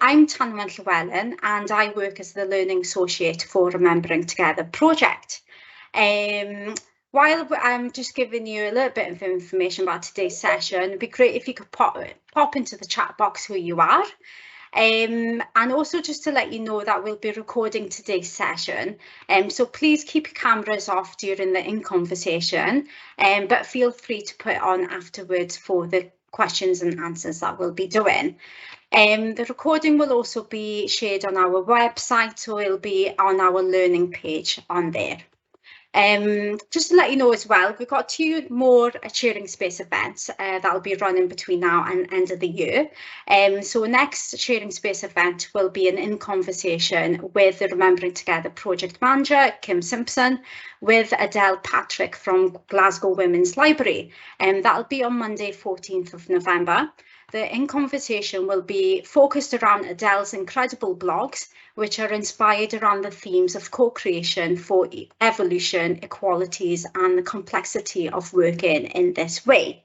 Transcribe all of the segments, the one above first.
I'm Tanya Llewellyn and I work as the Learning Associate for Remembering Together project. While I'm just giving you a little bit of information about today's session, it'd be great if you could pop into the chat box who you are. And also just to let you know that we'll be recording today's session, so please keep your cameras off during the in-conversation, but feel free to put it on afterwards for the questions and answers that we'll be doing. The recording will also be shared on our website, so it'll be on our learning page on there. Just to let you know as well, we've got 2 more sharing space events that'll be running between now and end of the year. So next sharing space event will be an in-conversation with the Remembering Together project manager, Kim Simpson, with Adele Patrick from Glasgow Women's Library. That'll be on Monday, 14th of November. The in-conversation will be focused around Adele's incredible blogs, which are inspired around the themes of co-creation for evolution, equalities, and the complexity of working in this way.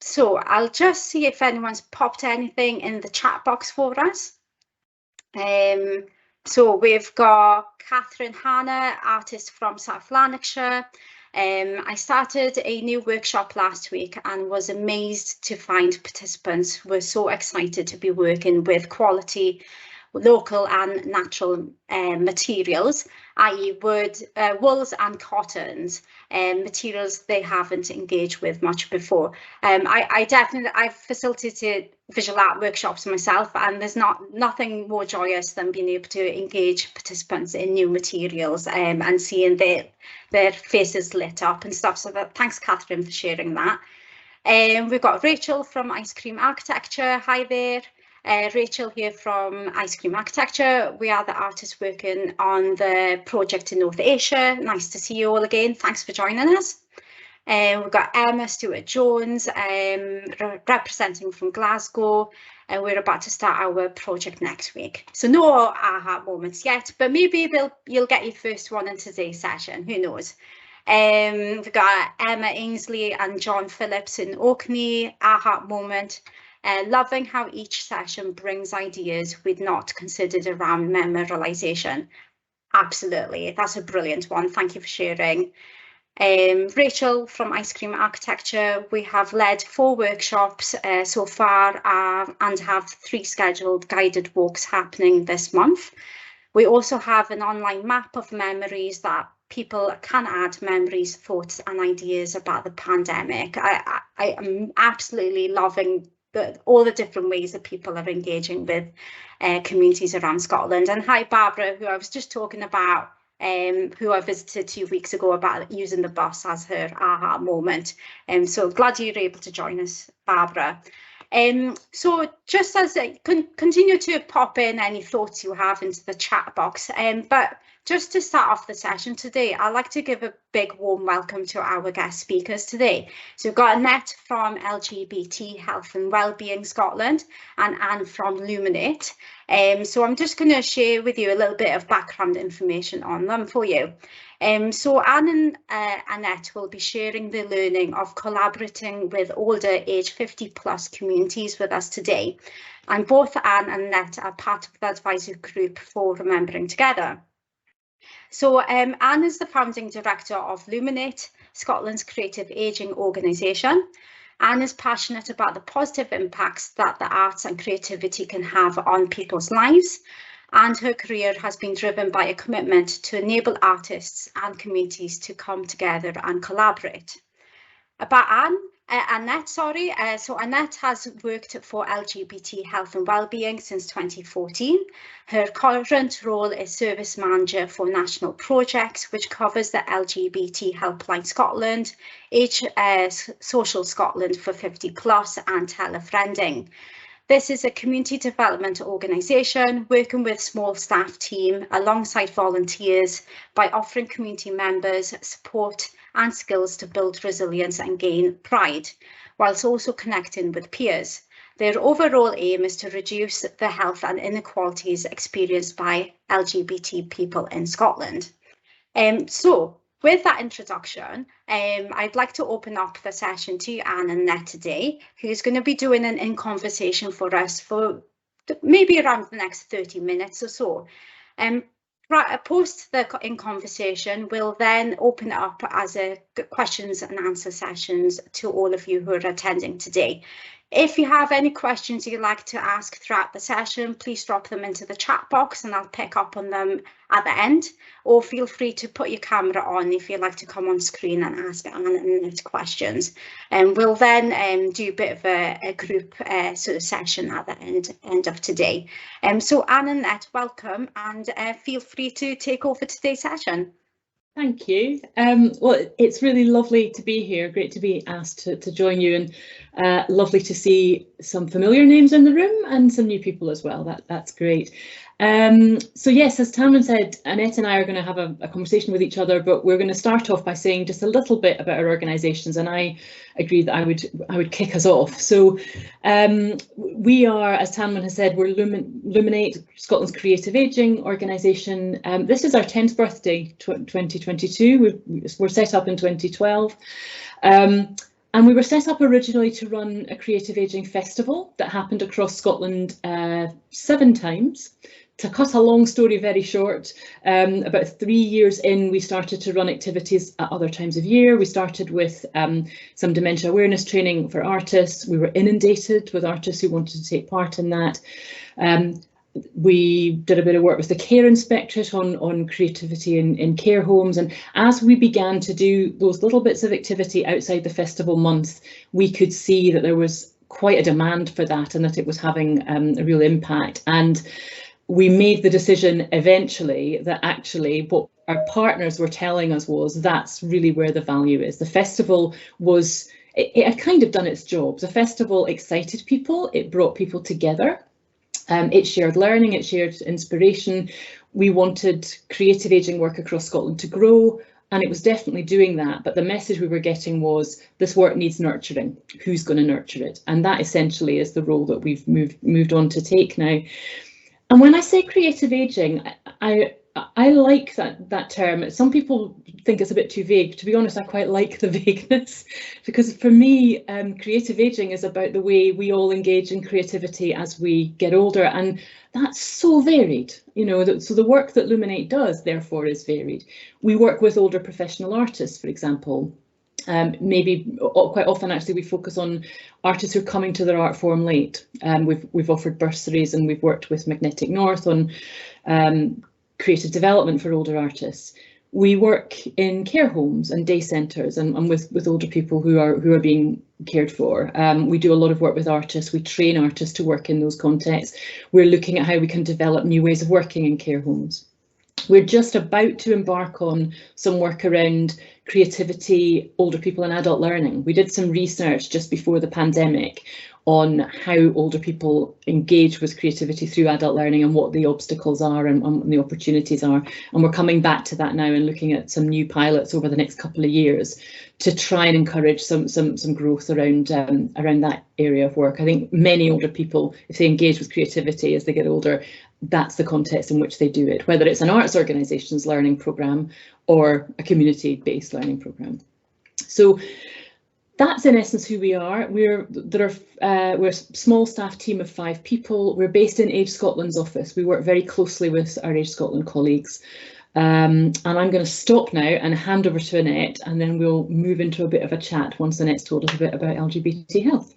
So I'll just see if anyone's popped anything in the chat box for us. So we've got Catherine Hanna, artist from South Lanarkshire. I started a new workshop last week and was amazed to find participants who were so excited to be working with quality, local and natural materials, i.e. wood, wools and cottons, materials they haven't engaged with much before. I've facilitated visual art workshops myself, and there's nothing more joyous than being able to engage participants in new materials and seeing their faces lit up and stuff. So thanks, Catherine, for sharing that. We've got Rachel from Ice Cream Architecture. Hi there. Rachel here from Ice Cream Architecture. We are the artists working on the project in North Asia. Nice to see you all again. Thanks for joining us. We've got Emma Stewart-Jones representing from Glasgow, and we're about to start our project next week. So no aha moments yet, but maybe you'll get your first one in today's session. Who knows? We've got Emma Ainsley and John Phillips in Orkney. Aha moment. Loving how each session brings ideas we'd not considered around memorialisation. Absolutely, that's a brilliant one. Thank you for sharing. Rachel from Ice Cream Architecture. We have led 4 workshops so far and have 3 scheduled guided walks happening this month. We also have an online map of memories that people can add memories, thoughts and ideas about the pandemic. I am absolutely loving all the different ways that people are engaging with communities around Scotland. And hi, Barbara, who I was just talking about, who I visited 2 weeks ago, about using the bus as her aha moment. So glad you're able to join us, Barbara. So just as continue to pop in any thoughts you have into the chat box, but just to start off the session today, I'd like to give a big warm welcome to our guest speakers today. So we've got Annette from LGBT Health and Wellbeing Scotland and Anne from Luminate. So I'm just going to share with you a little bit of background information on them for you. So Anne and Annette will be sharing the learning of collaborating with older age 50+ communities with us today. And both Anne and Annette are part of the advisory group for Remembering Together. So Anne is the founding director of Luminate, Scotland's creative ageing organisation. Anne is passionate about the positive impacts that the arts and creativity can have on people's lives, and her career has been driven by a commitment to enable artists and communities to come together and collaborate. About Annette, so Annette has worked for LGBT Health and Wellbeing since 2014. Her current role is service manager for national projects, which covers the LGBT Helpline Scotland, Age Social Scotland for 50+, and Telefriending. This is a community development organisation working with small staff team alongside volunteers by offering community members support and skills to build resilience and gain pride, whilst also connecting with peers. Their overall aim is to reduce the health and inequalities experienced by LGBT people in Scotland. So with that introduction, I'd like to open up the session to Anne and Annette today, who's going to be doing an in-conversation for us for maybe around the next 30 minutes or so. Post the in-conversation, we'll then open it up as a questions and answer sessions to all of you who are attending today. If you have any questions you'd like to ask throughout the session, please drop them into the chat box and I'll pick up on them at the end, or feel free to put your camera on if you'd like to come on screen and ask Anne and Annette questions. And we'll then do a bit of a group sort of session at the end of today. So Anne and Annette, welcome, and feel free to take over today's session. Thank you. Well, it's really lovely to be here. Great to be asked to join you, and lovely to see some familiar names in the room and some new people as well. That's great. So yes, as Tamlin said, Annette and I are going to have a conversation with each other, but we're going to start off by saying just a little bit about our organisations, and I agreed that I would kick us off. So we are, as Tamlin has said, we're Luminate, Scotland's creative ageing organisation. This is our 10th birthday, 2022. We're set up in 2012. And we were set up originally to run a creative ageing festival that happened across Scotland 7 times. To cut a long story very short, about 3 years in, we started to run activities at other times of year. We started with some dementia awareness training for artists. We were inundated with artists who wanted to take part in that. We did a bit of work with the Care Inspectorate on creativity in care homes, and as we began to do those little bits of activity outside the festival month, we could see that there was quite a demand for that and that it was having a real impact. And we made the decision eventually that actually what our partners were telling us was that's really where the value is. The festival was, it had kind of done its job. The festival excited people, it brought people together. It shared learning, it shared inspiration. We wanted creative ageing work across Scotland to grow, and it was definitely doing that. But the message we were getting was this work needs nurturing. Who's going to nurture it? And that essentially is the role that we've moved on to take now. And when I say creative ageing, I like that term. Some people think it's a bit too vague. To be honest, I quite like the vagueness, because for me, creative ageing is about the way we all engage in creativity as we get older, and that's so varied. You know, so the work that Luminate does, therefore, is varied. We work with older professional artists, for example. Maybe quite often, actually, we focus on artists who are coming to their art form late. We've offered bursaries, and we've worked with Magnetic North on creative development for older artists. We work in care homes and day centres and with older people who are being cared for. We do a lot of work with artists. We train artists to work in those contexts. We're looking at how we can develop new ways of working in care homes. We're just about to embark on some work around creativity, older people and adult learning. We did some research just before the pandemic on how older people engage with creativity through adult learning and what the obstacles are and the opportunities are. And we're coming back to that now and looking at some new pilots over the next couple of years to try and encourage some growth around that area of work. I think many older people, if they engage with creativity as they get older, that's the context in which they do it, whether it's an arts organisation's learning programme or a community-based learning programme. So that's in essence who we are. We're a small staff team of 5 people. We're based in Age Scotland's office. We work very closely with our Age Scotland colleagues. And I'm going to stop now and hand over to Annette, and then we'll move into a bit of a chat once Annette's told us a bit about LGBT health.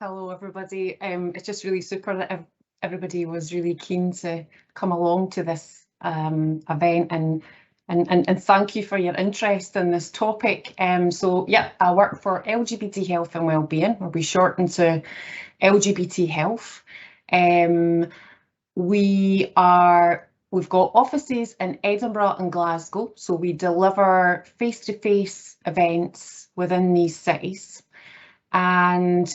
Hello everybody. It's just really super that everybody was really keen to come along to this event, and thank you for your interest in this topic. So yeah, I work for LGBT Health and Wellbeing, or we shorten to LGBT Health. We've got offices in Edinburgh and Glasgow, so we deliver face-to-face events within these cities. And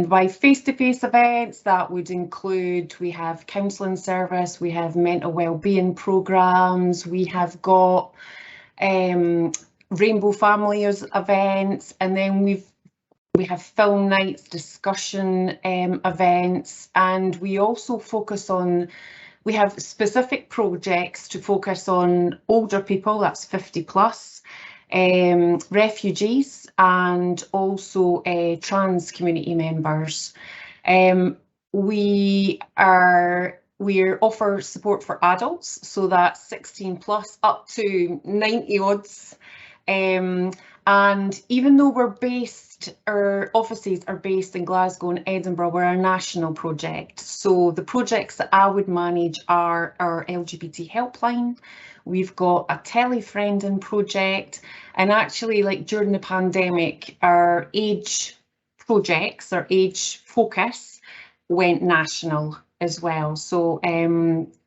by face-to-face events, that would include, we have counselling service, we have mental wellbeing programmes, we have got rainbow families events, and then we have film nights, discussion events, and we also focus on We have specific projects to focus on older people, that's 50 plus, refugees, and also trans community members. We offer support for adults, so that's 16 plus up to 90 odds. And even though our offices are based in Glasgow and Edinburgh, we're a national project. So the projects that I would manage are our LGBT Helpline. We've got a Telefriending project, and actually, like during the pandemic, our age projects, our age focus went national as well. So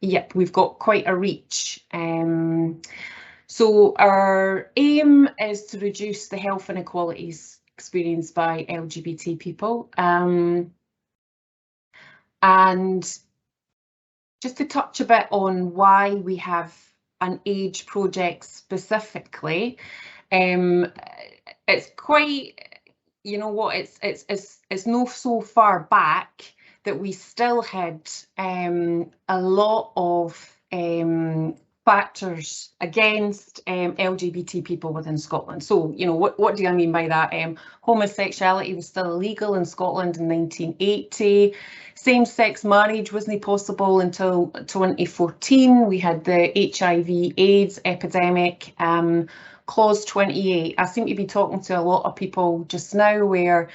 yep, we've got quite a reach. So our aim is to reduce the health inequalities experienced by LGBT people. And just to touch a bit on why we have an age project specifically, it's quite, you know what, it's not so far back that we still had a lot of factors against LGBT people within Scotland. So, you know, what do I mean by that? Homosexuality was still illegal in Scotland in 1980. Same-sex marriage wasn't possible until 2014. We had the HIV/AIDS epidemic. Clause 28. I seem to be talking to a lot of people just now where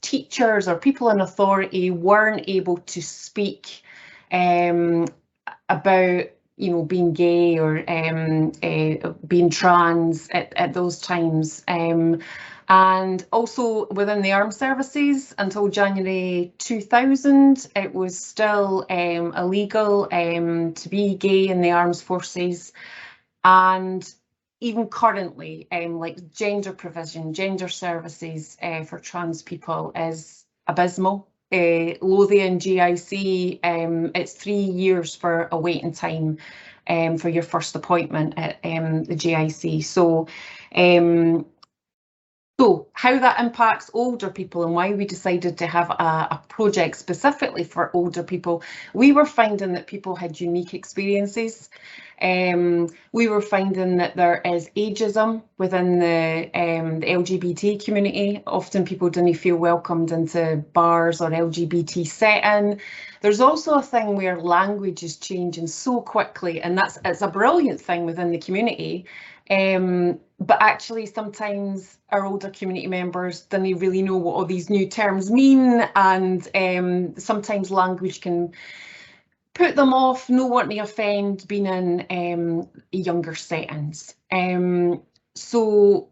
teachers or people in authority weren't able to speak about, you know, being gay or being trans at those times. And also within the armed services until January 2000, it was still illegal to be gay in the armed forces. And even currently, like gender provision, gender services for trans people is abysmal. Lothian GIC, it's 3 years for a waiting time for your first appointment at the GIC. So how that impacts older people and why we decided to have a project specifically for older people, we were finding that people had unique experiences. We were finding that there is ageism within the LGBT community. Often people didn't feel welcomed into bars or LGBT setting. There's also a thing where language is changing so quickly, and it's a brilliant thing within the community. But actually sometimes our older community members don't really know what all these new terms mean, and sometimes language can put them off, no wanting to offend, being in younger settings. So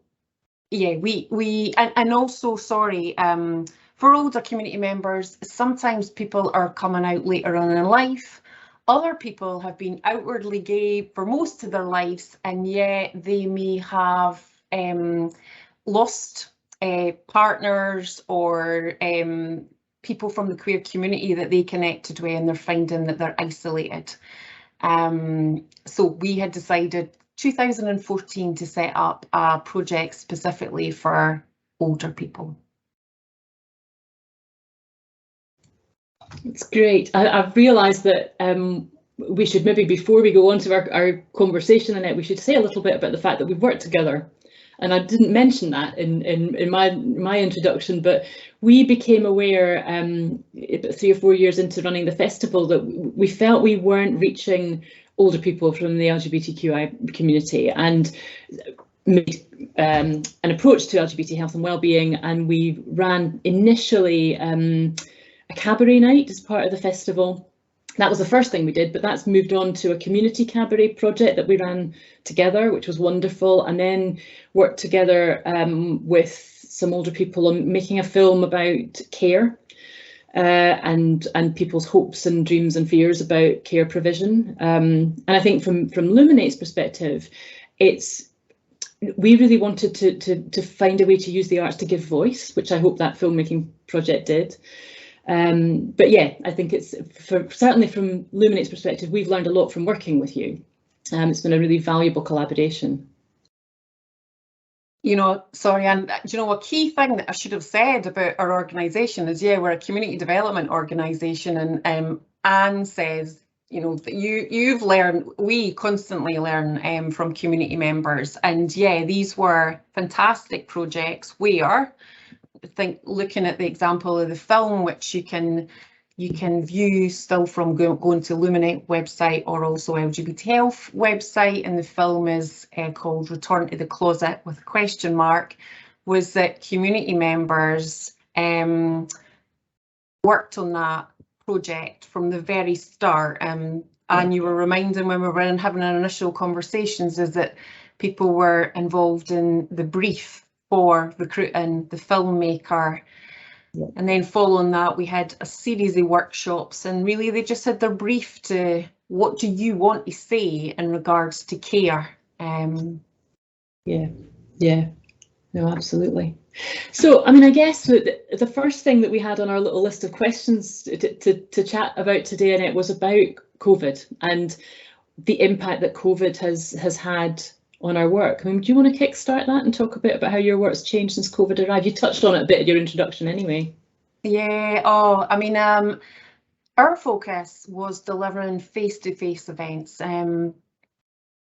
yeah, and also, sorry, for older community members, sometimes people are coming out later on in life. Other people have been outwardly gay for most of their lives, and yet they may have lost partners or people from the queer community that they connected with, and they're finding that they're isolated. So we had decided 2014 to set up a project specifically for older people. It's great. I've realised that we should maybe, before we go on to our conversation, Annette, we should say a little bit about the fact that we've worked together. And I didn't mention that in my introduction, but we became aware 3 or 4 years into running the festival that we felt we weren't reaching older people from the LGBTQI community, and made an approach to LGBT Health and Wellbeing, and we ran initially a cabaret night as part of the festival. That was the first thing we did, but that's moved on to a community cabaret project that we ran together, which was wonderful, and then worked together with some older people on making a film about care and people's hopes and dreams and fears about care provision. And I think from Luminate's perspective, we really wanted to find a way to use the arts to give voice, which I hope that filmmaking project did. But yeah, I think it's certainly from Luminate's perspective, we've learned a lot from working with you. It's been a really valuable collaboration. You know, sorry, and you know, a key thing that I should have said about our organisation is, yeah, we're a community development organisation, and Anne says, you know, you've learned, we constantly learn from community members, and yeah, these were fantastic projects where, I think, looking at the example of the film, which you can view still from going to Luminate website or also LGBT Health website, and the film is called Return to the Closet with a question mark, was that community members worked on that project from the very start. And you were reminding when we were having our initial conversations is that people were involved in the brief for recruiting the filmmaker. Yeah. And then following that, we had a series of workshops, and really they just had their brief to what do you want to say in regards to care. Yeah. No, absolutely. So, I mean, I guess the first thing that we had on our little list of questions to chat about today, Annette, was about COVID and the impact that COVID has had on our work. I mean, do you want to kickstart that and talk a bit about how your work's changed since COVID arrived? You touched on it a bit in your introduction anyway. Yeah, I mean, our focus was delivering face-to-face events.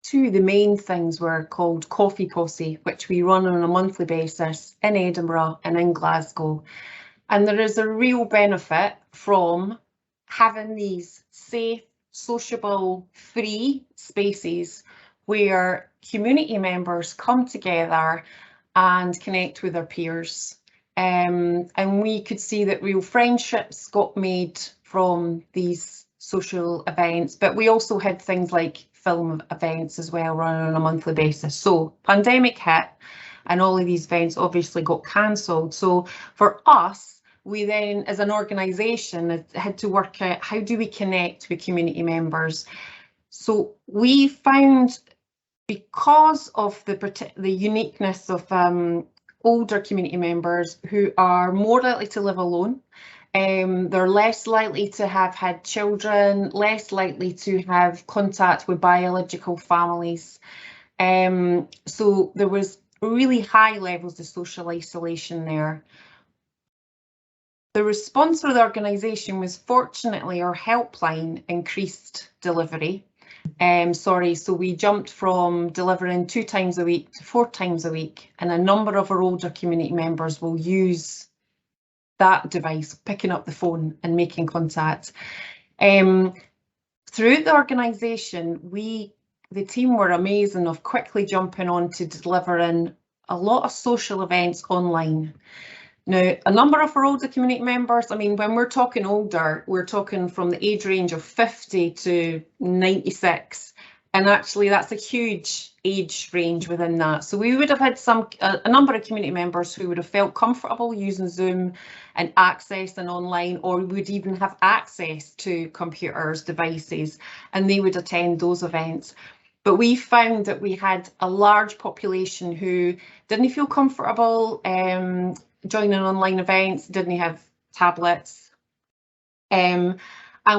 Two of the main things were called Coffee Posse, which we run on a monthly basis in Edinburgh and in Glasgow. And there is a real benefit from having these safe, sociable, free spaces where community members come together and connect with their peers. And we could see that real friendships got made from these social events, but we also had things like film events as well running on a monthly basis. So pandemic hit and all of these events obviously got cancelled. So for us, we then as an organisation had to work out how do we connect with community members. So we found, because of the uniqueness of older community members who are more likely to live alone, they're less likely to have had children, less likely to have contact with biological families. So there was really high levels of social isolation there. The response for the organisation was, fortunately, our helpline increased delivery. So we jumped from delivering 2 times a week to 4 times a week, and a number of our older community members will use that device, picking up the phone and making contact. Throughout the organisation, the team were amazing of quickly jumping on to delivering a lot of social events online. Now, a number of our older community members, I mean, when we're talking older, we're talking from the age range of 50 to 96. And actually, that's a huge age range within that. So we would have had a number of community members who would have felt comfortable using Zoom and accessing online, or would even have access to computers, devices, and they would attend those events. But we found that we had a large population who didn't feel comfortable joining online events, didn't have tablets. And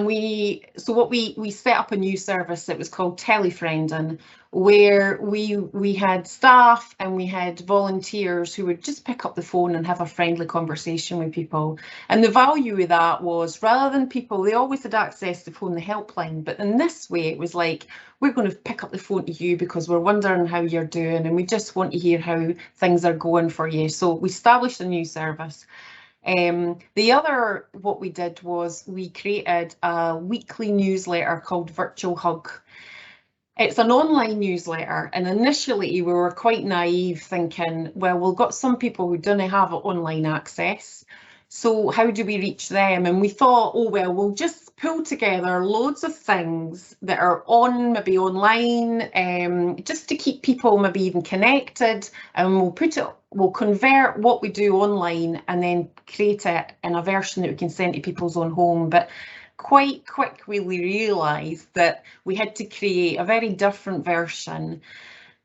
we set up a new service that was called Telefriending, where we had staff and we had volunteers who would just pick up the phone and have a friendly conversation with people. And the value of that was, rather than people, they always had access to phone the helpline, but in this way it was like, we're going to pick up the phone to you because we're wondering how you're doing and we just want to hear how things are going for you. So we established a new service. The other, what we did was we created a weekly newsletter called Virtual Hug. It's an online newsletter, and initially we were quite naive, thinking, well, we've got some people who don't have online access, so how do we reach them? And we thought, oh well, we'll just pull together loads of things that are maybe online, just to keep people maybe even connected, and we'll convert what we do online and then create it in a version that we can send to people's own home. But quite quickly we realised that we had to create a very different version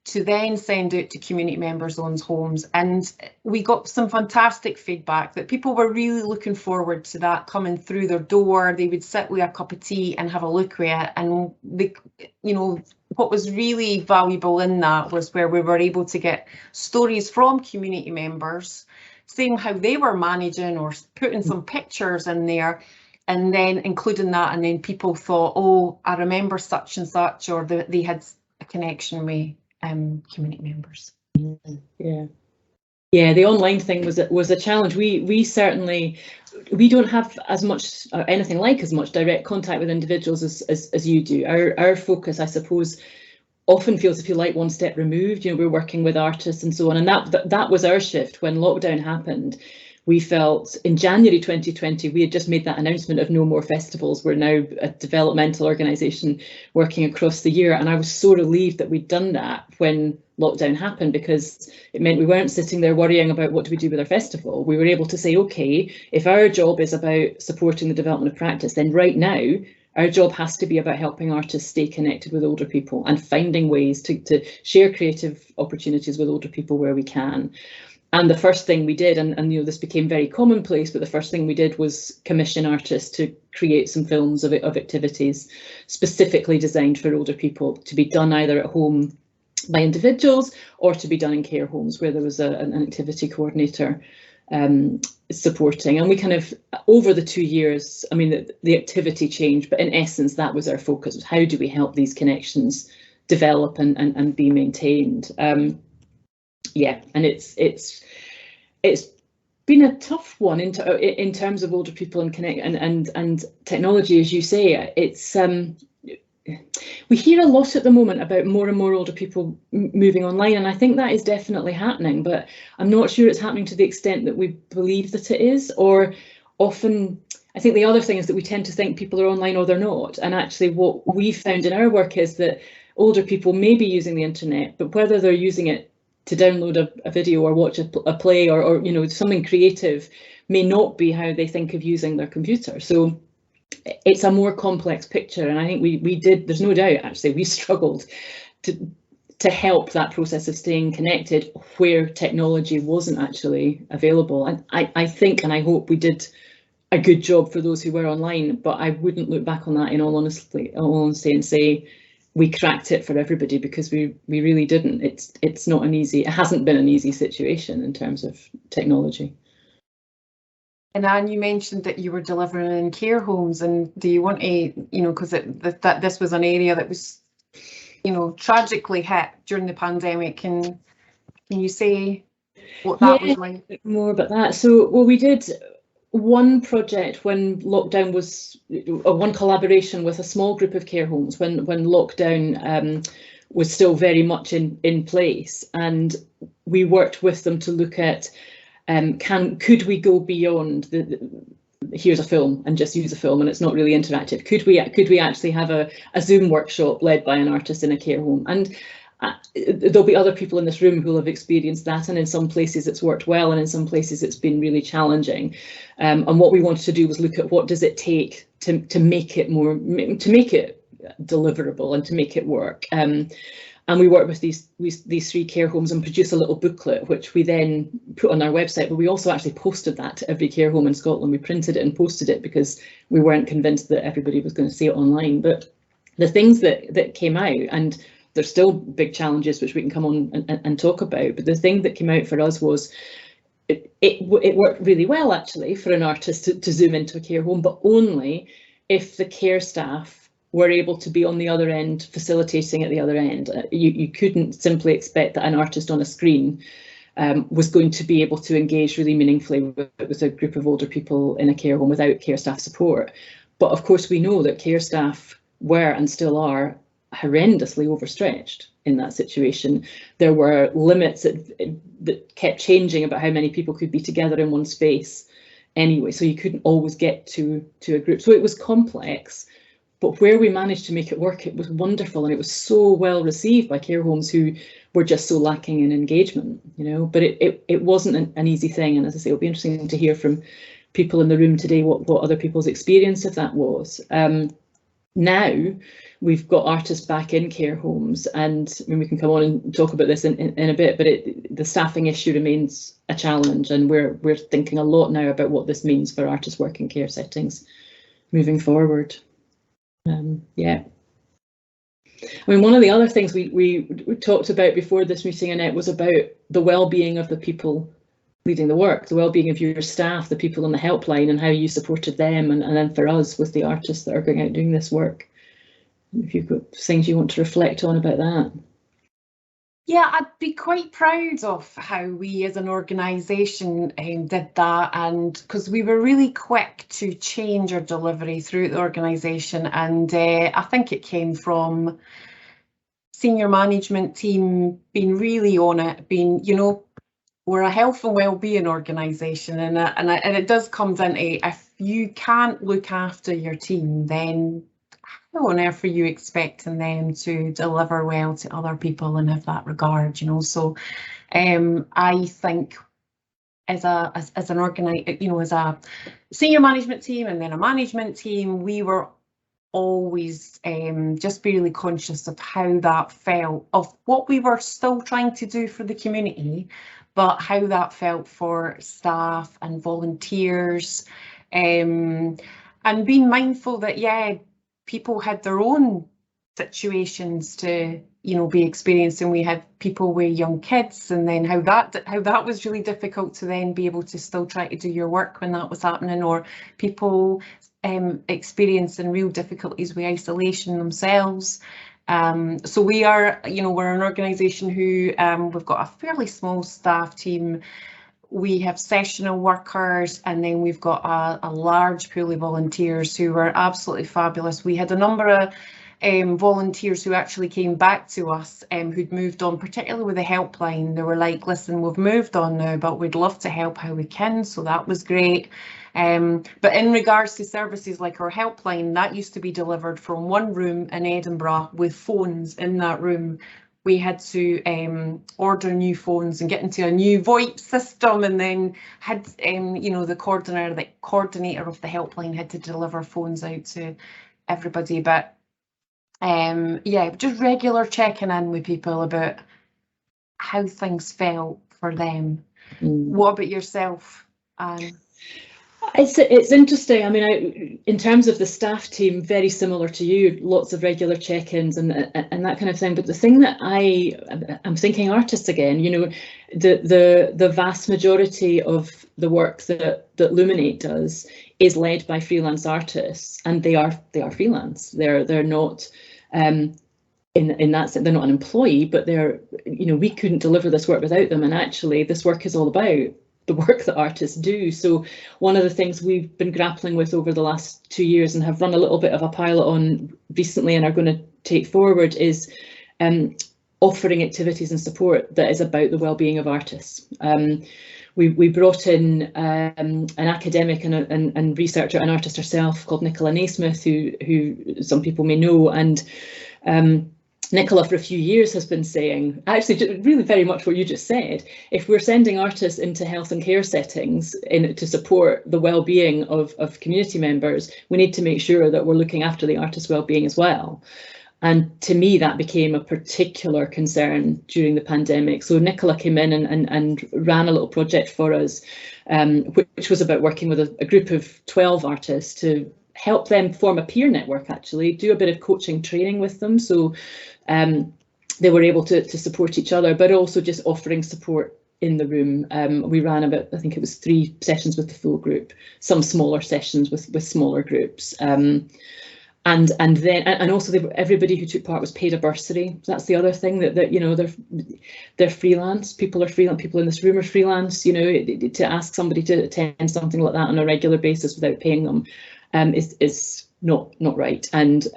to then send out to community members' own homes. And we got some fantastic feedback that people were really looking forward to that coming through their door. They would sit with a cup of tea and have a look at it. And what was really valuable in that was where we were able to get stories from community members saying how they were managing or putting some pictures in there. and then including that, and then people thought, oh, I remember such and such, or they had a connection with community members. Yeah, the online thing was a challenge. We certainly, we don't have as much or anything like as much direct contact with individuals as you do. Our focus, I suppose, often feels, if you like, one step removed. You know, we're working with artists and so on, and that was our shift when lockdown happened. We felt in January 2020, we had just made that announcement of no more festivals. We're now a developmental organisation working across the year. And I was so relieved that we'd done that when lockdown happened, because it meant we weren't sitting there worrying about what do we do with our festival. We were able to say, OK, if our job is about supporting the development of practice, then right now our job has to be about helping artists stay connected with older people and finding ways to share creative opportunities with older people where we can. And the first thing we did, and you know, this became very commonplace, but the first thing we did was commission artists to create some films of activities specifically designed for older people, to be done either at home by individuals or to be done in care homes where there was an activity coordinator supporting. And we kind of, over the 2 years, I mean, the activity changed, but in essence, that was our focus. How do we help these connections develop and be maintained? Yeah, and it's been a tough one in terms of older people and connect and technology, as you say. It's we hear a lot at the moment about more and more older people moving online, and I think that is definitely happening, but I'm not sure it's happening to the extent that we believe that it is. Or often, I think the other thing is that we tend to think people are online or they're not, and actually what we found in our work is that older people may be using the internet, but whether they're using it to download a video or watch a play or you know, something creative may not be how they think of using their computer. So it's a more complex picture, and I think we did, there's no doubt actually, we struggled to help that process of staying connected where technology wasn't actually available. And I think, and I hope we did a good job for those who were online, but I wouldn't look back on that in all honesty and say we cracked it for everybody, because we really didn't. It's not an easy, it hasn't been an easy situation in terms of technology. And Anne, you mentioned that you were delivering in care homes, and do you want to, you know, because that this was an area that was, you know, tragically hit during the pandemic, can you say what that was like? More about that. So, well, we did one project when lockdown was, one collaboration with a small group of care homes when lockdown was still very much in place, and we worked with them to look at could we go beyond here's a film and just use a film and it's not really interactive? Could we actually have a Zoom workshop led by an artist in a care home? And there'll be other people in this room who will have experienced that, and in some places it's worked well and in some places it's been really challenging. And what we wanted to do was look at what does it take to make it deliverable and to make it work. And we work with these 3 care homes and produce a little booklet, which we then put on our website, but we also actually posted that to every care home in Scotland. We printed it and posted it because we weren't convinced that everybody was going to see it online. But the things that came out, and there's still big challenges which we can come on and talk about, but the thing that came out for us was it worked really well actually for an artist to zoom into a care home, but only if the care staff were able to be on the other end, facilitating at the other end. You couldn't simply expect that an artist on a screen was going to be able to engage really meaningfully with a group of older people in a care home without care staff support. But of course we know that care staff were and still are horrendously overstretched in that situation. There were limits that kept changing about how many people could be together in one space anyway, so you couldn't always get to a group. So it was complex. But where we managed to make it work, it was wonderful, and it was so well received by care homes who were just so lacking in engagement, you know. But it wasn't an easy thing, and as I say, it'll be interesting to hear from people in the room today what other people's experience of that was. Now we've got artists back in care homes, and I mean, we can come on and talk about this in a bit, but the staffing issue remains a challenge, and we're thinking a lot now about what this means for artists working care settings moving forward. Yeah, I mean, one of the other things we talked about before this meeting, Annette, was about the well-being of the people leading the work, the well-being of your staff, the people on the helpline, and how you supported them, and then for us with the artists that are going out doing this work. If you've got things you want to reflect on about that. Yeah, I'd be quite proud of how we as an organisation did that, and because we were really quick to change our delivery through the organisation, and I think it came from senior management team being really on it, being, you know, we're a health and wellbeing organisation, and it does come down to, if you can't look after your team, then how on earth are you expecting them to deliver well to other people and have that regard, you know? So I think as an as a senior management team and then a management team, we were always just be really conscious of how that felt, of what we were still trying to do for the community, but how that felt for staff and volunteers, and being mindful that, yeah, people had their own situations to, you know, be experiencing. We had people with young kids, and then how that was really difficult to then be able to still try to do your work when that was happening, or people experiencing real difficulties with isolation themselves. So we are, you know, we're an organisation who we've got a fairly small staff team. We have sessional workers, and then we've got a large pool of volunteers who were absolutely fabulous. We had a number of volunteers who actually came back to us who'd moved on, particularly with the helpline. They were like, listen, we've moved on now, but we'd love to help how we can. So that was great. But in regards to services like our helpline, that used to be delivered from one room in Edinburgh with phones in that room. We had to order new phones and get into a new VoIP system, and then had, you know, the coordinator of the helpline had to deliver phones out to everybody. But yeah, just regular checking in with people about how things felt for them. What about yourself, Anne? It's interesting. I mean, in terms of the staff team, very similar to you, lots of regular check-ins and that kind of thing. But the thing that I'm thinking artists again, you know, the vast majority of the work that Luminate does is led by freelance artists, and they are freelance. They're not in that sense, they're not an employee, but they're, you know, we couldn't deliver this work without them. And actually, this work is all about the work that artists do. So one of the things we've been grappling with over the last 2 years and have run a little bit of a pilot on recently and are going to take forward is offering activities and support that is about the well-being of artists. We brought in an academic and researcher, an artist herself called Nicola Naismith, who some people may know, and Nicola for a few years has been saying, actually really very much what you just said, if we're sending artists into health and care settings to support the well-being of community members, we need to make sure that we're looking after the artist's well-being as well. And to me, that became a particular concern during the pandemic. So Nicola came in and ran a little project for us, which was about working with a group of 12 artists to help them form a peer network, actually, do a bit of coaching training with them. So they were able to support each other, but also just offering support in the room. We ran about, I think it was 3 sessions with the full group, some smaller sessions with smaller groups. And also everybody who took part was paid a bursary. So that's the other thing, that you know, they're freelance. People are freelance. People in this room are freelance. You know, to ask somebody to attend something like that on a regular basis without paying them is not right. And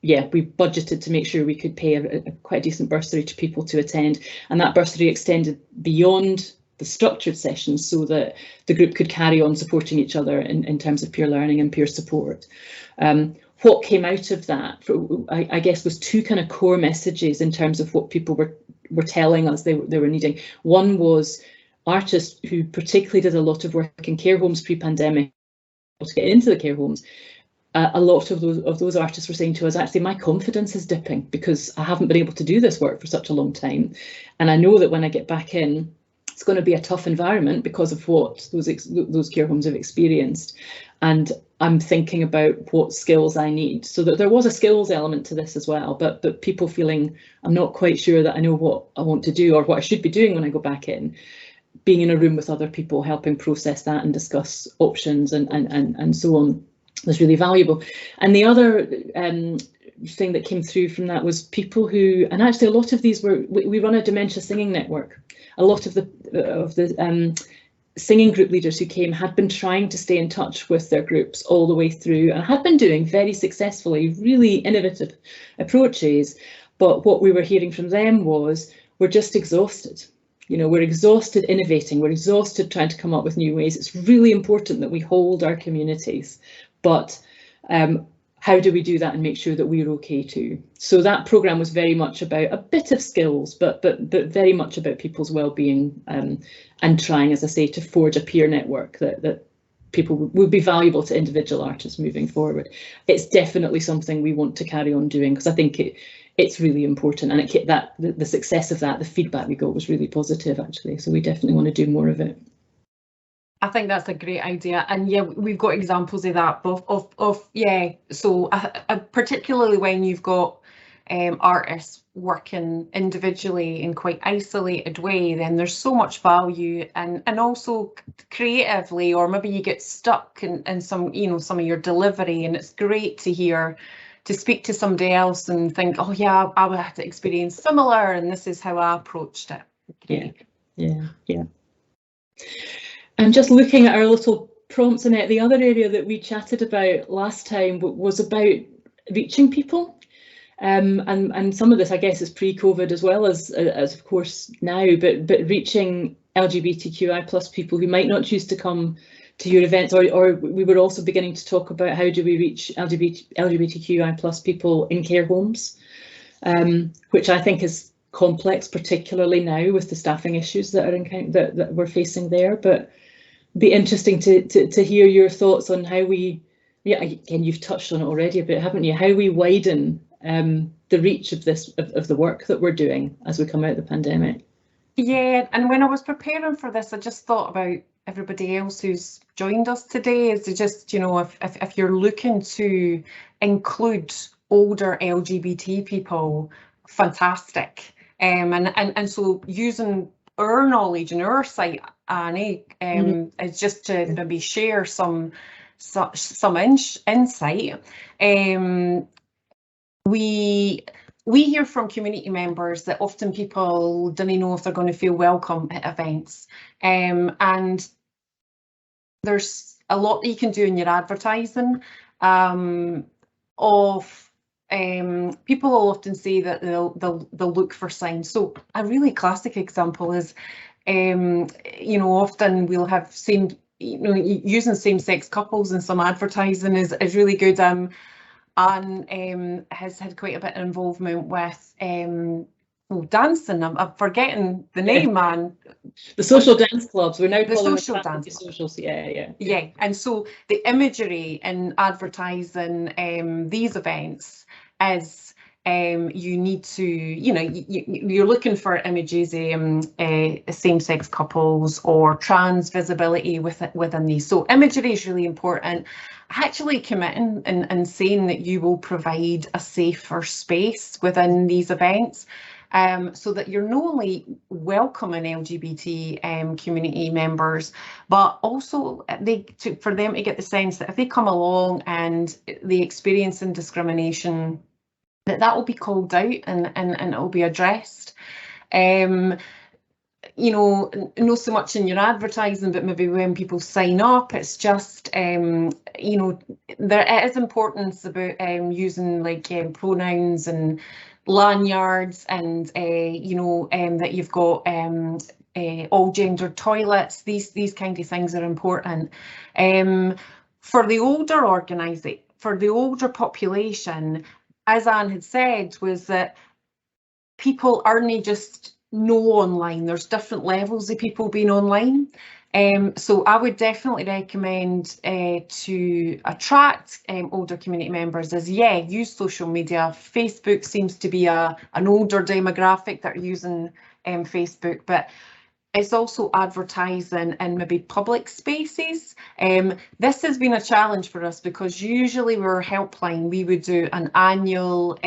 yeah, we budgeted to make sure we could pay a quite decent bursary to people to attend, and that bursary extended beyond the structured sessions so that the group could carry on supporting each other in terms of peer learning and peer support. What came out of that, I guess, was 2 kind of core messages in terms of what people were telling us they were needing. One was artists who particularly did a lot of work in care homes pre-pandemic to get into the care homes. A lot of those artists were saying to us, actually, my confidence is dipping because I haven't been able to do this work for such a long time. And I know that when I get back in, it's going to be a tough environment because of what those care homes have experienced. And I'm thinking about what skills I need. So that there was a skills element to this as well, but people feeling I'm not quite sure that I know what I want to do or what I should be doing when I go back in. being in a room with other people, helping process that and discuss options and so on was really valuable. And the other thing that came through from that was people who, and actually a lot of these were, we run a dementia singing network. A lot of the singing group leaders who came had been trying to stay in touch with their groups all the way through and had been doing very successfully really innovative approaches. But what we were hearing from them was, we're just exhausted. You know, we're exhausted innovating, we're exhausted trying to come up with new ways. It's really important that we hold our communities, but how do we do that and make sure that we're okay too? So that programme was very much about a bit of skills, but very much about people's well-being, and trying, as I say, to forge a peer network that people would be valuable to individual artists moving forward. It's definitely something we want to carry on doing, because I think it's really important, and the success of that, the feedback we got was really positive actually. So we definitely want to do more of it. I think that's a great idea, and yeah, we've got examples of that. Yeah. So particularly when you've got artists working individually in quite isolated way, then there's so much value, and also creatively, or maybe you get stuck in some, you know, some of your delivery, and it's great to speak to somebody else and think, oh yeah, I had to experience similar, and this is how I approached it. Great. Yeah. And just looking at our little prompts, Annette, the other area that we chatted about last time was about reaching people. And some of this, I guess, is pre-COVID as well as of course now, but reaching LGBTQI plus people who might not choose to come to your events, or we were also beginning to talk about how do we reach LGBTQI plus people in care homes, which I think is complex, particularly now with the staffing issues that that we're facing there. But be interesting to hear your thoughts on how we, yeah, again, you've touched on it already a bit, haven't you? How we widen the reach of the work that we're doing as we come out of the pandemic. Yeah, and when I was preparing for this, I just thought about everybody else who's joined us today. Is to just, you know, if you're looking to include older LGBT people, fantastic. And so using our knowledge and our site, Annie, is just to maybe share some insight. We hear from community members that often people don't know if they're going to feel welcome at events, and there's a lot that you can do in your advertising. People will often say that they'll look for signs. So a really classic example is, you know, often we'll have using same-sex couples in some advertising is really good. And has had quite a bit of involvement with dancing. I'm forgetting the name, man. The social dance clubs. We're now calling the social dance socials. Yeah. And so the imagery in advertising these events is you need to, you know, you're looking for images same-sex couples or trans visibility within these. So imagery is really important. Actually committing and saying that you will provide a safer space within these events, so that you're not only welcoming LGBT community members, but also for them to get the sense that if they come along and they experience discrimination, that will be called out and it will be addressed. You know, not so much in your advertising, but maybe when people sign up, it's just, you know, there is importance about using like pronouns and lanyards, and you know, that you've got all gender toilets. These kind of things are important. For the older population, as Anne had said, was that people aren't just online. There's different levels of people being online. So I would definitely recommend to attract older community members is, use social media. Facebook seems to be an older demographic that are using Facebook, but it's also advertising in maybe public spaces. This has been a challenge for us because usually we're helpline, we would do an annual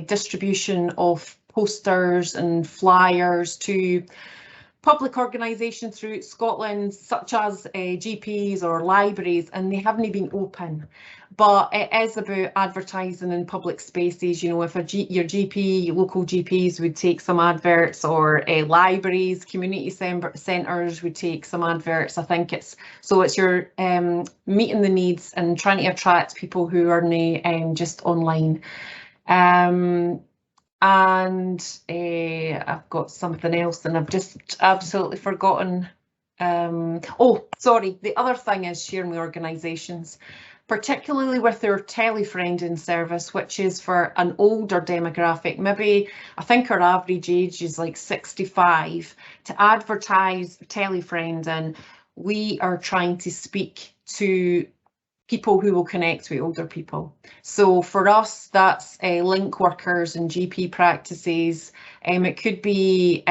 distribution of posters and flyers to public organisations throughout Scotland, such as GPs or libraries, and they haven't been open. But it is about advertising in public spaces. You know, if your GP, local GPs would take some adverts, or libraries, community centres would take some adverts. I think it's your meeting the needs and trying to attract people who are just online. And I've got something else and I've just absolutely forgotten. Oh, sorry. The other thing is sharing with organisations, particularly with their Telefriending service, which is for an older demographic. Maybe I think our average age is like 65. To advertise Telefriending, we are trying to speak to people who will connect with older people. So for us, that's link workers and GP practices. It could be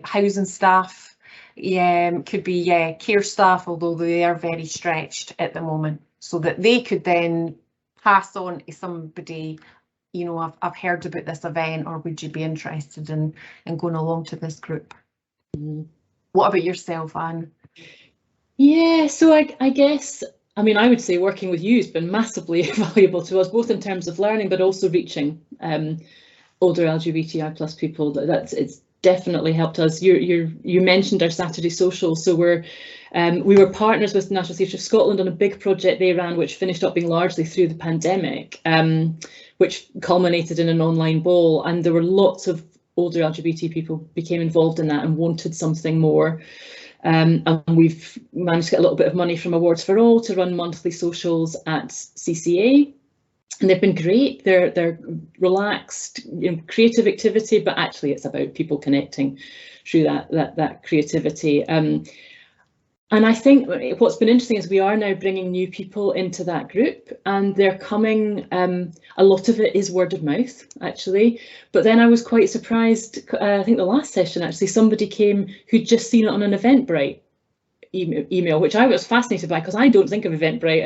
housing staff. Could be care staff, although they are very stretched at the moment, so that they could then pass on to somebody, you know, I've heard about this event, or would you be interested in going along to this group? What about yourself, Anne? Yeah, so I guess, I mean, I would say working with you has been massively valuable to us, both in terms of learning, but also reaching older LGBTI plus people. It's definitely helped us. You mentioned our Saturday social, so we were partners with National Theatre of Scotland on a big project they ran, which finished up being largely through the pandemic, which culminated in an online ball, and there were lots of older LGBT people became involved in that and wanted something more. And we've managed to get a little bit of money from Awards for All to run monthly socials at CCA. And they've been great. They're relaxed, you know, creative activity, but actually it's about people connecting through that creativity. And I think what's been interesting is we are now bringing new people into that group, and they're coming. A lot of it is word of mouth, actually. But then I was quite surprised. I think the last session, actually, somebody came who'd just seen it on an Eventbrite email, which I was fascinated by, because I don't think of Eventbrite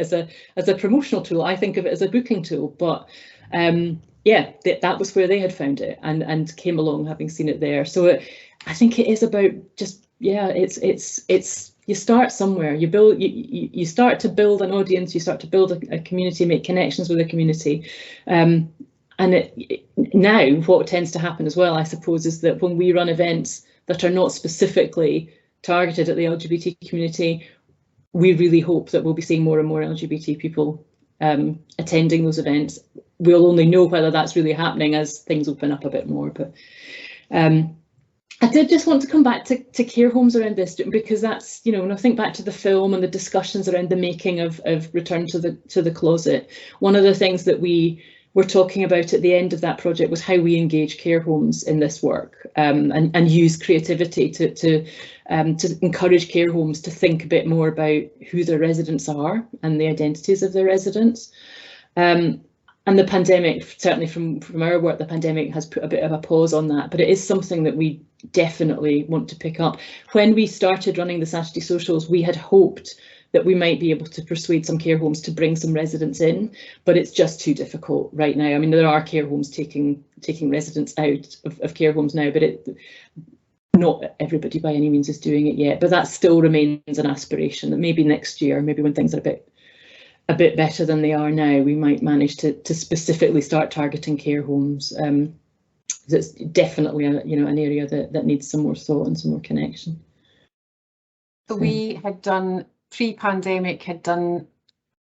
as a promotional tool. I think of it as a booking tool. But yeah, that was where they had found it and came along having seen it there. So I think it is about just, yeah, it's you start somewhere. You build, you start to build an audience. You start to build a community, make connections with a community. And now what tends to happen as well, I suppose, is that when we run events that are not specifically targeted at the LGBT community, we really hope that we'll be seeing more and more LGBT people attending those events. We'll only know whether that's really happening as things open up a bit more. But I did just want to come back to care homes around this, because that's, you know, when I think back to the film and the discussions around the making of Return to the Closet, one of the things that we were talking about at the end of that project was how we engage care homes in this work, and use creativity to encourage care homes to think a bit more about who their residents are and the identities of their residents. And the pandemic, certainly from our work, the pandemic has put a bit of a pause on that, but it is something that we definitely want to pick up. When we started running the Saturday socials, we had hoped that we might be able to persuade some care homes to bring some residents in, but it's just too difficult right now. I mean, there are care homes taking residents out of care homes now, but not everybody by any means is doing it yet. But that still remains an aspiration, that maybe next year, maybe when things are a bit better than they are now, we might manage to specifically start targeting care homes. That's definitely an area that needs some more thought and some more connection. So we had done, pre-pandemic, had done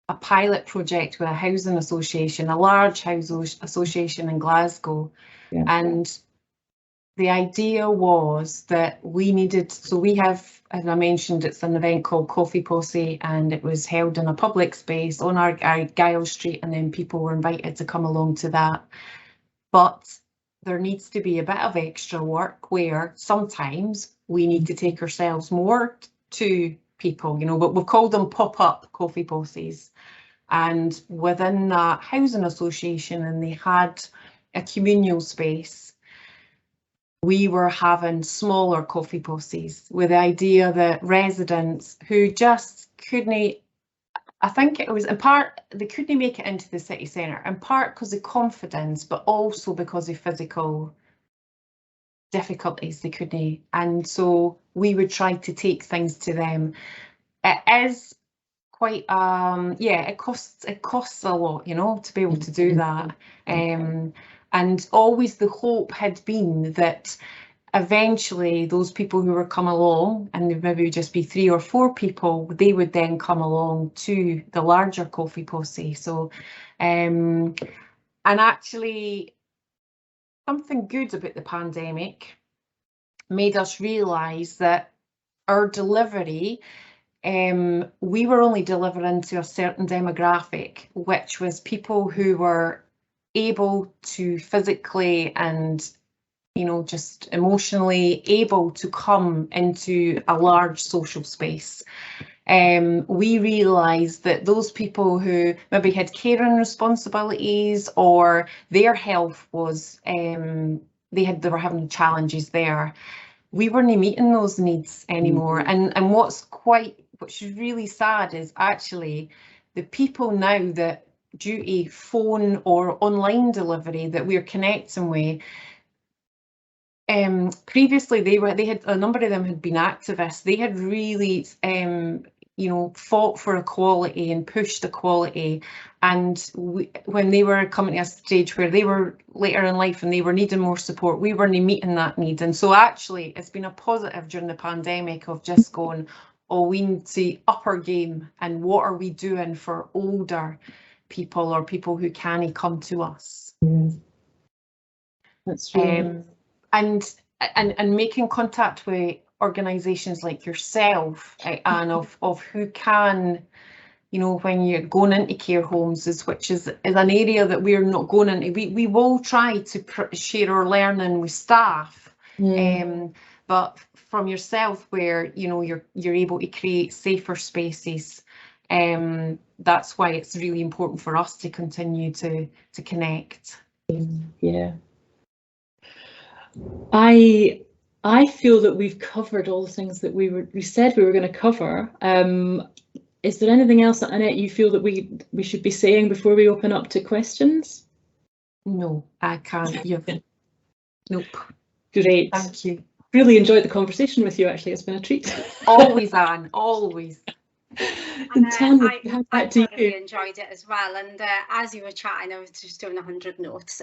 a pilot project with a housing association, a large housing association in Glasgow. Yeah. And the idea was that we needed, so we have, as I mentioned, it's an event called Coffee Posse, and it was held in a public space on our Guile Street, and then people were invited to come along to that. But there needs to be a bit of extra work where sometimes we need to take ourselves more to people, but we've called them pop-up coffee posses. And within that housing association, and they had a communal space, we were having smaller coffee posses with the idea that residents who just couldn't, I think it was in part, they couldn't make it into the city centre, in part because of confidence, but also because of physical difficulties they couldn't, and so we would try to take things to them. It is quite it costs a lot, you know, to be able to do that, and always the hope had been that eventually those people who were come along, and there maybe would just be 3 or 4 people, they would then come along to the larger coffee posse. So and actually something good about the pandemic made us realise that our delivery, we were only delivering to a certain demographic, which was people who were able to physically and, you know, just emotionally able to come into a large social space. We realised that those people who maybe had caring responsibilities, or their health was, they were having challenges there, we weren't meeting those needs anymore. And what's really sad is actually the people now that due to phone or online delivery that we're connecting with, previously they had, a number of them had been activists. They had really you know, fought for equality and pushed equality, and when they were coming to a stage where they were later in life and they were needing more support, we weren't meeting that need. And so actually it's been a positive during the pandemic of just going, oh, we need to up our game, and what are we doing for older people or people who can't come to us. That's true. And making contact with organisations like yourself, and of who can, you know, when you're going into care homes, which is an area that we're not going into. We will try to share our learning with staff, but from yourself, where, you know, you're able to create safer spaces. That's why it's really important for us to continue to connect. Yeah. I feel that we've covered all the things that we said we were going to cover. Is there anything else, Annette, you feel that we should be saying before we open up to questions? No, I can't. Nope. Great. Thank you. Really enjoyed the conversation with you, actually. It's been a treat. Always, Anne, always. And I thoroughly enjoyed it as well. And as you were chatting, I was just doing 100 notes.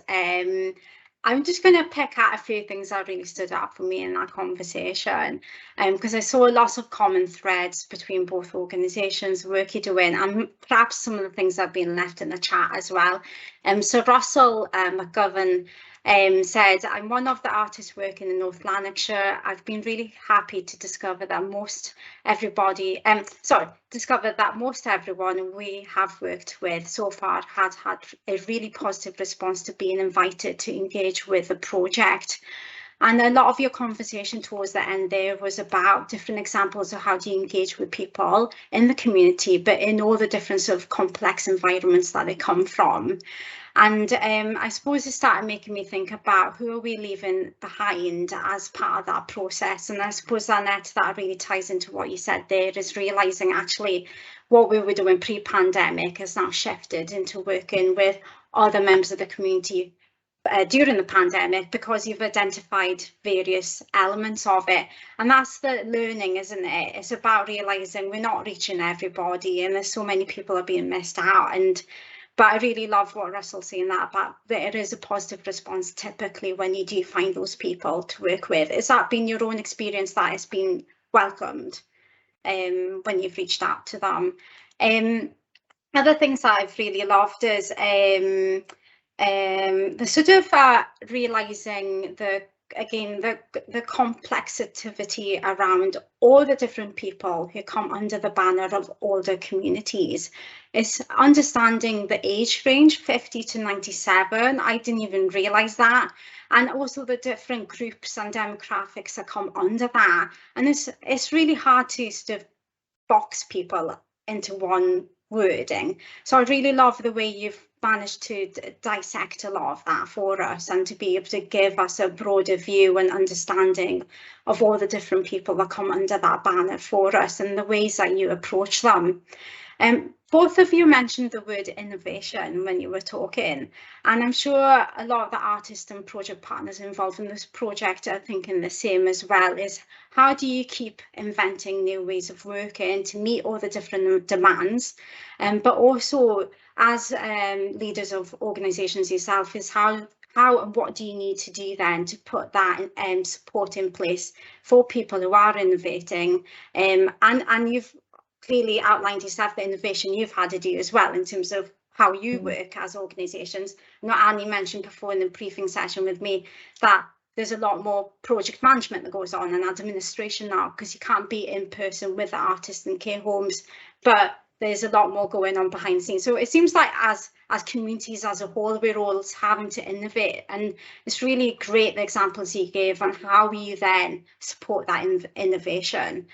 I'm just going to pick out a few things that really stood out for me in that conversation, because I saw lots of common threads between both organisations, work you're doing, and perhaps some of the things that have been left in the chat as well. So Russell McGovern said, I'm one of the artists working in North Lanarkshire. I've been really happy to discover that most everyone we have worked with so far had a really positive response to being invited to engage with the project. And a lot of your conversation towards the end there was about different examples of how do you engage with people in the community, but in all the different sort of complex environments that they come from. And I suppose it started making me think about who are we leaving behind as part of that process. And I suppose, Annette, that really ties into what you said there, is realising actually what we were doing pre-pandemic has now shifted into working with other members of the community during the pandemic, because you've identified various elements of it. And that's the learning, isn't it? It's about realising we're not reaching everybody, and there's so many people are being missed out. But I really love what Russell's saying that about there is a positive response typically when you do find those people to work with. Has that been your own experience, that it's been welcomed when you've reached out to them? Other things that I've really loved is the sort of realising the complexity around all the different people who come under the banner of older communities. Is understanding the age range, 50 to 97. I didn't even realise that. And also the different groups and demographics that come under that. And it's really hard to sort of box people into one wording. So I really love the way you've managed to dissect a lot of that for us, and to be able to give us a broader view and understanding of all the different people that come under that banner for us and the ways that you approach them. both of you mentioned the word innovation when you were talking, and I'm sure a lot of the artists and project partners involved in this project are thinking the same as well, is how do you keep inventing new ways of working to meet all the different demands, but also as leaders of organisations yourself, is how and what do you need to do then to put that support in place for people who are innovating, and you've clearly outlined yourself the innovation you've had to do as well in terms of how you work as organisations. Annie mentioned before in the briefing session with me that there's a lot more project management that goes on and administration now, because you can't be in person with the artists in care homes, but there's a lot more going on behind the scenes. So it seems like as communities as a whole, we're all having to innovate, and it's really great the examples you gave on how you then support that innovation.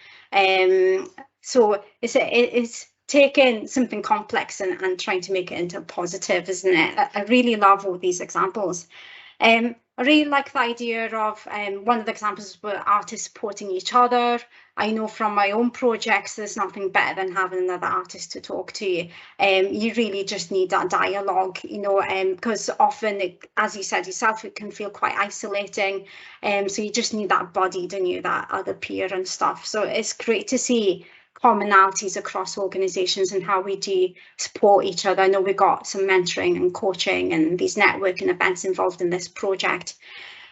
So it's taking something complex and trying to make it into a positive, isn't it? I really love all these examples. I really like the idea of one of the examples were artists supporting each other. I know from my own projects, there's nothing better than having another artist to talk to. You really just need that dialogue, because often, as you said yourself, it can feel quite isolating. So you just need that body, don't you, that other peer and stuff. So it's great to see commonalities across organisations and how we do support each other. I know we've got some mentoring and coaching and these networking events involved in this project.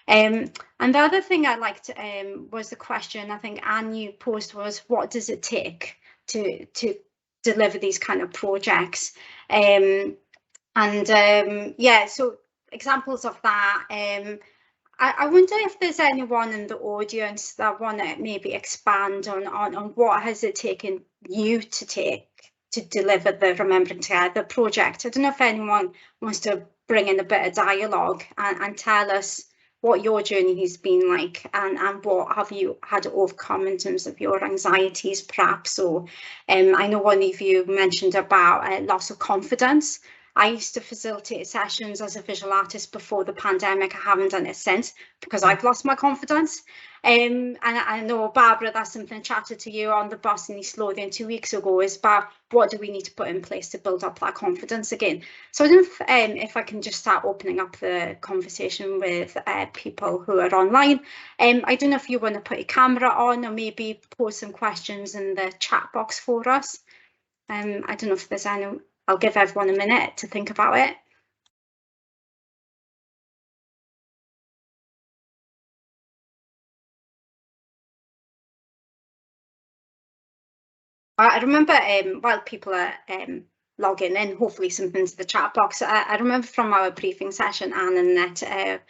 And the other thing I liked was the question I think Anne you posed was, what does it take to deliver these kind of projects? Yeah, so examples of that. I wonder if there's anyone in the audience that want to maybe expand on what has it taken you to deliver the Remembering Together project. I don't know if anyone wants to bring in a bit of dialogue and tell us what your journey has been like, and what have you had to overcome in terms of your anxieties perhaps. Or I know one of you mentioned about loss of confidence. I used to facilitate sessions as a visual artist before the pandemic. I haven't done it since because I've lost my confidence. And I know, Barbara, that's something I chatted to you on the bus in East Lothian 2 weeks ago, is about what do we need to put in place to build up that confidence again. So I don't know if I can just start opening up the conversation with people who are online. I don't know if you want to put your camera on or maybe post some questions in the chat box for us. I don't know if there's any. I'll give everyone a minute to think about it. I remember while people are logging in, hopefully something to the chat box, I remember from our briefing session, Anne and Annette,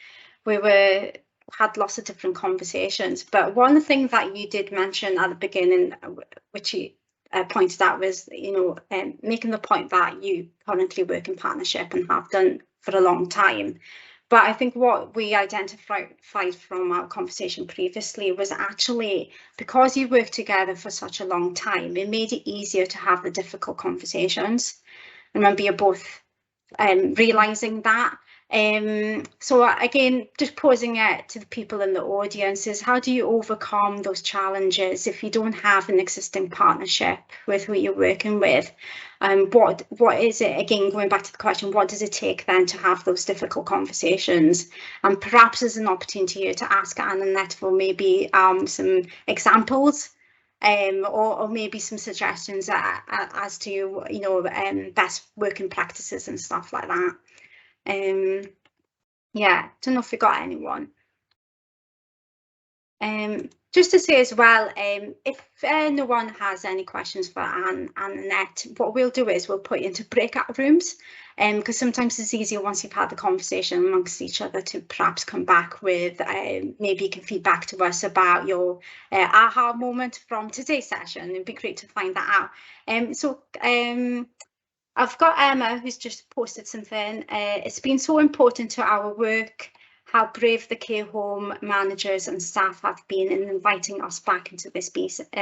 we had lots of different conversations, but one thing that you did mention at the beginning, which you pointed out, was making the point that you currently work in partnership and have done for a long time. But I think what we identified from our conversation previously was actually because you worked together for such a long time, it made it easier to have the difficult conversations. I remember you both realising that. So again, just posing it to the people in the audience is, how do you overcome those challenges if you don't have an existing partnership with who you're working with? What is it, again, going back to the question, what does it take then to have those difficult conversations? And perhaps there's an opportunity here to ask Anne and Annette for maybe some examples or maybe some suggestions as to best working practices and stuff like that. Yeah, don't know if we got anyone. Just to say as well, if no one has any questions for Anne and Annette, what we'll do is we'll put you into breakout rooms, because sometimes it's easier once you've had the conversation amongst each other to perhaps come back with maybe you can feedback to us about your aha moment from today's session. It'd be great to find that out. I've got Emma who's just posted something. It's been so important to our work how brave the care home managers and staff have been in inviting us back into this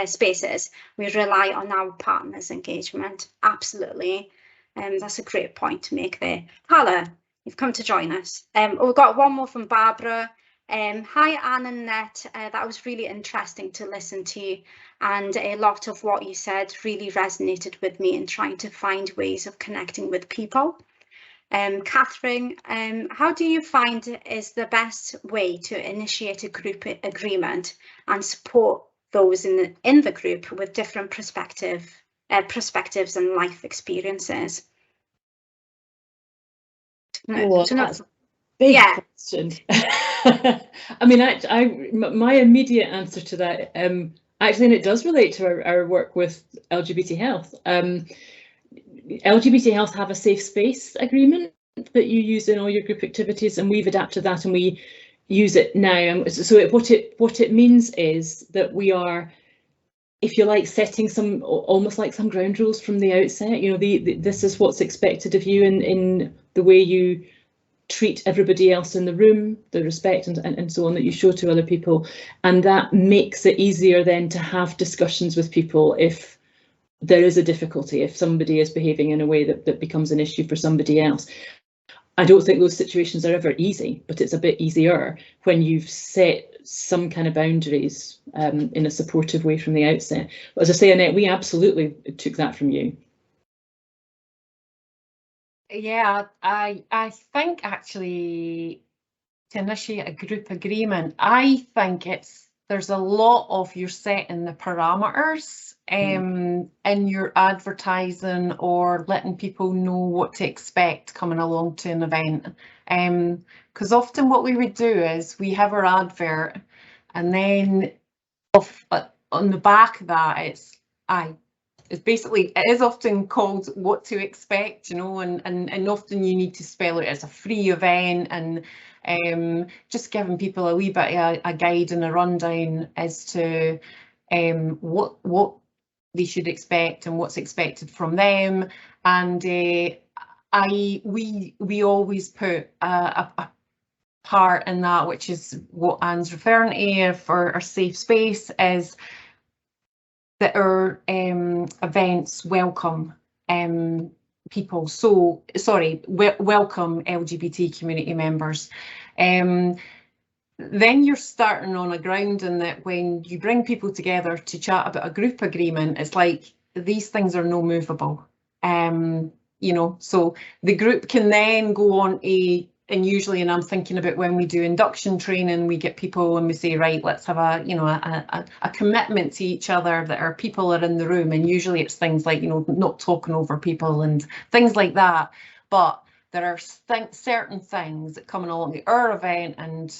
spaces. We rely on our partners' engagement. Absolutely. That's a great point to make there. Hala, you've come to join us. We've got one more from Barbara. Hi, Anne and Annette. That was really interesting to listen to, and a lot of what you said really resonated with me in trying to find ways of connecting with people. Catherine, how do you find is the best way to initiate a group agreement and support those in the group with different perspectives and life experiences? That's a big question. I mean, my immediate answer to that, actually, and it does relate to our work with LGBT Health. LGBT Health have a safe space agreement that you use in all your group activities, and we've adapted that and we use it now. And so what it means is that we are, if you like, setting some almost like some ground rules from the outset. You know, this is what's expected of you in the way you treat everybody else in the room, the respect and so on that you show to other people, and that makes it easier then to have discussions with people if there is a difficulty, if somebody is behaving in a way that becomes an issue for somebody else. I don't think those situations are ever easy, but it's a bit easier when you've set some kind of boundaries in a supportive way from the outset. But as I say, Annette, we absolutely took that from you. Yeah, I think actually to initiate a group agreement, I think there's a lot of you're setting the parameters in your advertising or letting people know what to expect coming along to an event. Because often what we would do is we have our advert, and then on the back of that it's basically, it is often called what to expect, you know, and often you need to spell it as a free event, and just giving people a wee bit of a guide and a rundown as to what they should expect and what's expected from them. And we always put a part in that, which is what Anne's referring to for our safe space, is that our events welcome people. So, sorry, welcome LGBT community members. Then you're starting on a ground in that when you bring people together to chat about a group agreement, it's like these things are no movable. You know, so the group can then go on and usually, and I'm thinking about when we do induction training, we get people and we say, right, let's have a commitment to each other that our people are in the room. And usually it's things like, you know, not talking over people and things like that. But there are certain things that coming along at our event, and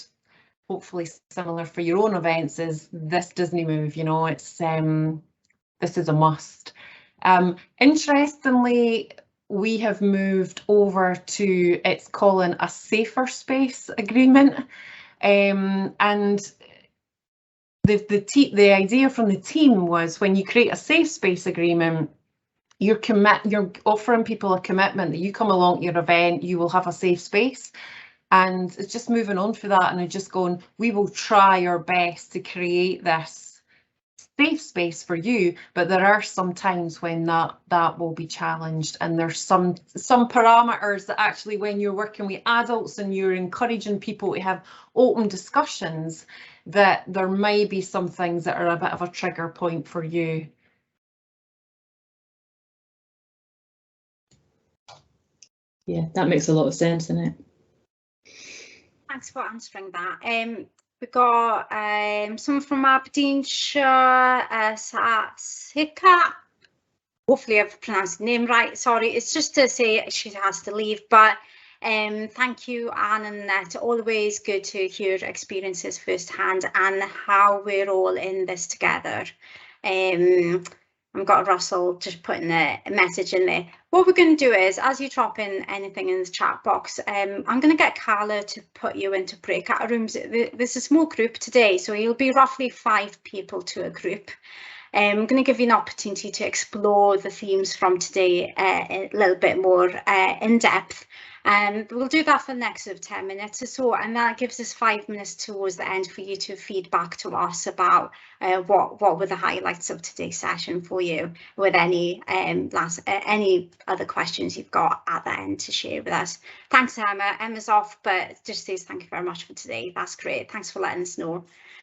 hopefully similar for your own events, is this doesn't move, you know, it's this is a must. Interestingly, we have moved over to it's calling a safer space agreement, and the idea from the team was when you create a safe space agreement, you're offering people a commitment that you come along to your event, you will have a safe space. And it's just moving on for that, and it's just going, we will try our best to create this safe space for you, but there are some times when that will be challenged, and there's some parameters that actually, when you're working with adults and you're encouraging people to have open discussions, that there may be some things that are a bit of a trigger point for you. Yeah, that makes a lot of sense, doesn't it? Thanks for answering that. We got someone from Aberdeenshire, Sika. Hopefully I've pronounced the name right. Sorry, it's just to say she has to leave. But thank you, Anne and Annette. Always good to hear experiences firsthand and how we're all in this together. I've got Russell just putting a message in there. What we're going to do is, as you drop in anything in the chat box, I'm going to get Carla to put you into breakout rooms. There's a small group today, so you'll be roughly 5 people to a group. I'm going to give you an opportunity to explore the themes from today a little bit more in depth. We'll do that for the next sort of 10 minutes or so, and that gives us 5 minutes towards the end for you to feed back to us about what were the highlights of today's session for you, with any any other questions you've got at the end to share with us. Thanks, Emma. Emma's off, but just says thank you very much for today. That's great. Thanks for letting us know.